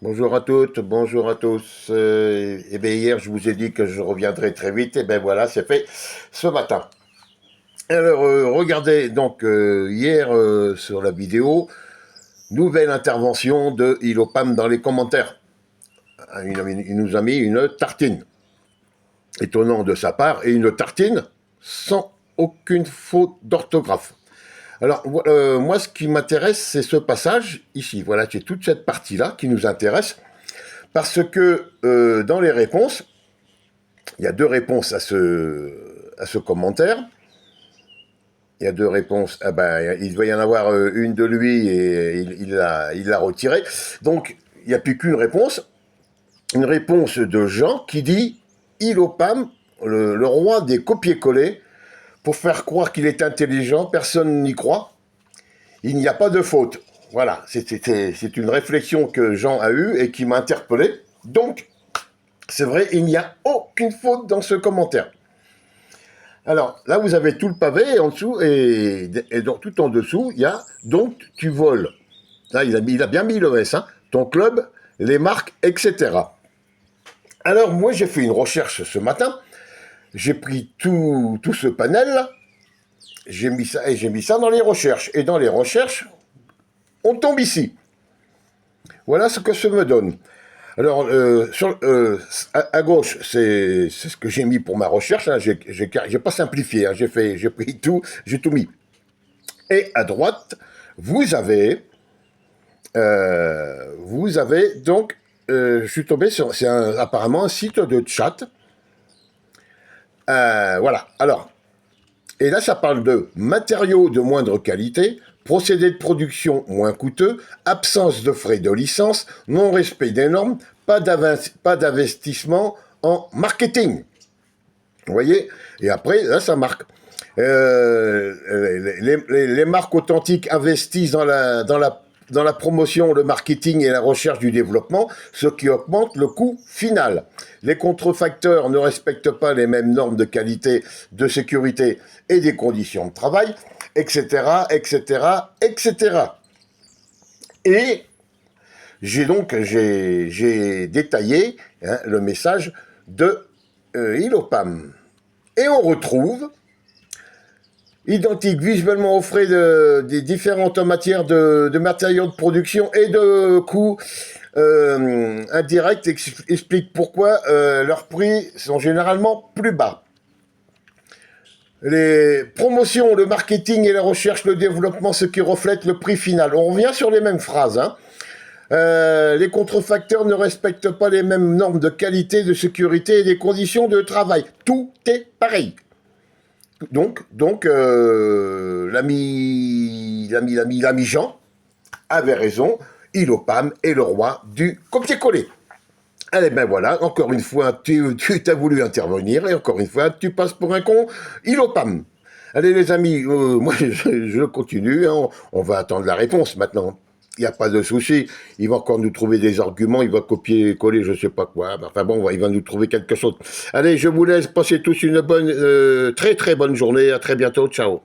Bonjour à toutes, bonjour à tous. Eh bien hier, je vous ai dit que je reviendrai très vite. Et bien voilà, c'est fait ce matin. Alors, regardez donc hier sur la vidéo, nouvelle intervention de Ilopam dans les commentaires. Il nous a mis une tartine. Étonnant de sa part, et une tartine sans aucune faute d'orthographe. Alors, moi, ce qui m'intéresse, c'est ce passage ici. Voilà, c'est toute cette partie-là qui nous intéresse. Parce que dans les réponses, il y a deux réponses à ce commentaire. Il y a deux réponses. Ah ben, il doit y en avoir une de lui et il l'a retirée. Donc, il n'y a plus qu'une réponse. Une réponse de Jean qui dit Ilopam, le roi des copier-coller, pour faire croire qu'il est intelligent, personne n'y croit. Il n'y a pas de faute. Voilà, c'est une réflexion que Jean a eue et qui m'a interpellé. Donc, c'est vrai, il n'y a aucune faute dans ce commentaire. Alors, là, vous avez tout le pavé en dessous, et donc, tout en dessous, il y a donc tu voles. Là, il a bien mis le S, hein, ton club, les marques, etc. Alors, moi, j'ai fait une recherche ce matin. J'ai pris tout ce panel-là, j'ai mis ça dans les recherches. Et dans les recherches, on tombe ici. Voilà ce que ça me donne. Alors, à gauche, c'est ce que j'ai mis pour ma recherche. Hein. J'ai pas simplifié. Hein. J'ai pris tout, j'ai tout mis. Et à droite, vous avez, donc, je suis tombé sur, apparemment un site de chat. Voilà. Alors, et là, ça parle de matériaux de moindre qualité, procédés de production moins coûteux, absence de frais de licence, non-respect des normes, pas d'investissement en marketing. Vous voyez? Et après, là, ça marque. Les marques authentiques investissent dans la promotion, le marketing et la recherche du développement, ce qui augmente le coût final. Les contrefacteurs ne respectent pas les mêmes normes de qualité, de sécurité et des conditions de travail, etc., etc., etc. Et j'ai détaillé hein, le message de Ilopam. Et on retrouve identique visuellement aux frais des différentes matières de matériaux de production et de coûts indirects explique pourquoi leurs prix sont généralement plus bas. Les promotions, le marketing et la recherche, le développement, ce qui reflète le prix final. On revient sur les mêmes phrases. Hein. Les contrefacteurs ne respectent pas les mêmes normes de qualité, de sécurité et des conditions de travail. Tout est pareil. Donc l'ami Jean avait raison. Ilopam est le roi du copier-coller. Allez ben voilà, encore une fois, tu t'as voulu intervenir et encore une fois, tu passes pour un con. Ilopam. Allez les amis, moi je continue. Hein, on va attendre la réponse maintenant. Il n'y a pas de souci. Il va encore nous trouver des arguments. Il va copier-coller, je sais pas quoi. Enfin bon, il va nous trouver quelque chose. Allez, je vous laisse. Passez tous une bonne, très très bonne journée. À très bientôt. Ciao.